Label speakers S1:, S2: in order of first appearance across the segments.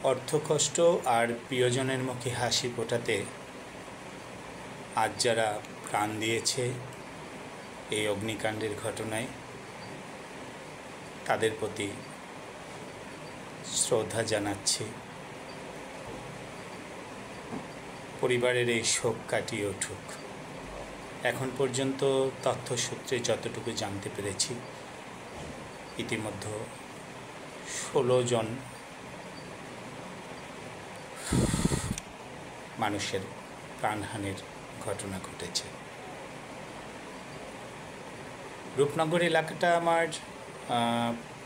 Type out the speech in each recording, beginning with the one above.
S1: অর্থকষ্ট আর প্রিয়জনের মুখে হাসি ফোটাতে আজ যারা প্রাণ দিয়েছে এই অগ্নিকাণ্ডের ঘটনায়, তাদের প্রতি শ্রদ্ধা জানাচ্ছি। পরিবারের এই শোক কাটিয়ে উঠুক। এখন পর্যন্ত তথ্যসূত্রে যতটুকু জানতে পেরেছি, ইতিমধ্যে 16 জন মানুষের প্রাণহানির ঘটনা ঘটেছে। রূপনগর এলাকাটা আমার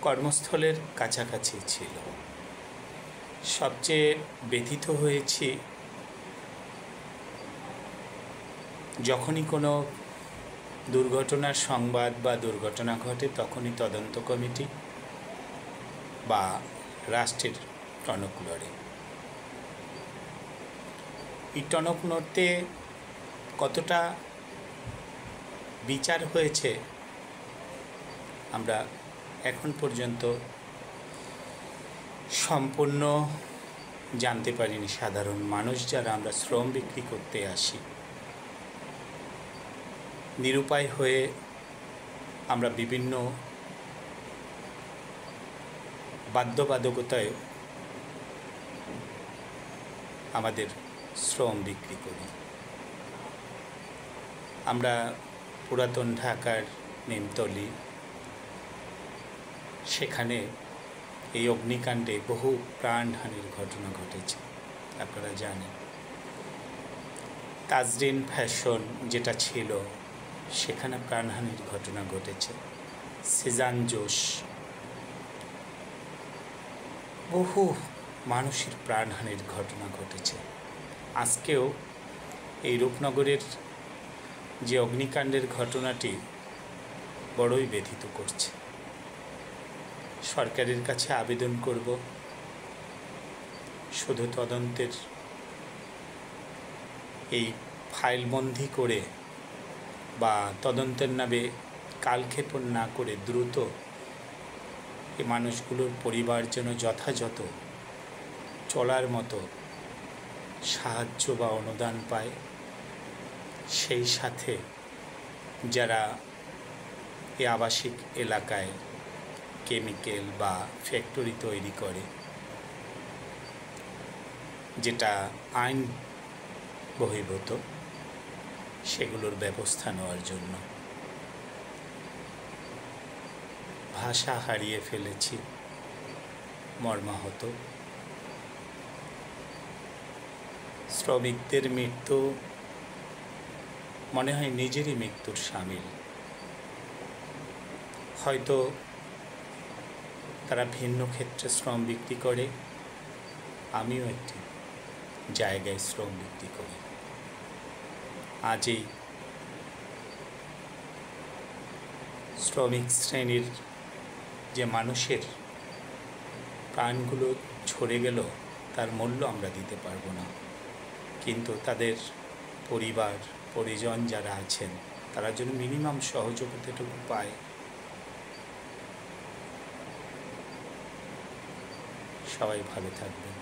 S1: কর্মস্থলের কাছাকাছি ছিল। সবচেয়ে ব্যথিত হয়েছি যখনই কোনো দুর্ঘটনার সংবাদ বা দুর্ঘটনা ঘটে, তখনই তদন্ত কমিটি বা রাষ্ট্রের টনক লড়ে। এই টনক নড়তে কতটা বিচার হয়েছে আমরা এখন পর্যন্ত সম্পূর্ণ জানতে পারিনি। সাধারণ মানুষ যারা আমরা শ্রম বিক্রি করতে আসি, নিরুপায় হয়ে আমরা বিভিন্ন বাধ্যবাধকতায় আমাদের শ্রম বিক্রি করি। আমরা পুরাতন ঢাকার নিমতলি, সেখানে এই অগ্নিকাণ্ডে বহু প্রাণহানির ঘটনা ঘটেছে, আপনারা জানেন। তাজরিন ফ্যাশন যেটা ছিল, সেখানে প্রাণহানির ঘটনা ঘটেছে। সিজান জোশ, বহু মানুষের প্রাণহানির ঘটনা ঘটেছে। আজকেও এই রূপনগরের যে অগ্নিকাণ্ডের ঘটনাটি বড়ই ব্যথিত করছে। সরকারের কাছে আবেদন করব, শুধু তদন্তের এই ফাইলবন্দি করে বা তদন্তের নামে কালক্ষেপণ না করে দ্রুত এই মানুষগুলোর পরিবার যেন যথাযথ চলার মতো সাহায্য বা অনুদান পায়। সেই সাথে যারা এই আবাসিক এলাকায় কেমিক্যাল বা ফ্যাক্টরি তৈরি করে, যেটা আইন বহির্ভূত, সেগুলোর ব্যবস্থা নেওয়ার জন্য। ভাষা হারিয়ে ফেলেছি, মর্মাহত। শ্রমিকদের মৃত্যু মনে হয় নিজেরই মৃত্যুর শামিল। হয়তো তারা ভিন্ন ক্ষেত্রে শ্রম বিক্রি করে, আমিও একটি জায়গায় শ্রম বিক্রি করি। আজ এই শ্রমিক শ্রেণীর যে মানুষের প্রাণগুলো ঝরে গেল, তার মূল্য আমরা দিতে পারবো না, কিন্তু তাদের পরিবার পরিজন যারা আছেন, তারা যেন মিনিমাম সহযোগিতাটুকু পায়। সবাই ভালো থাকবেন।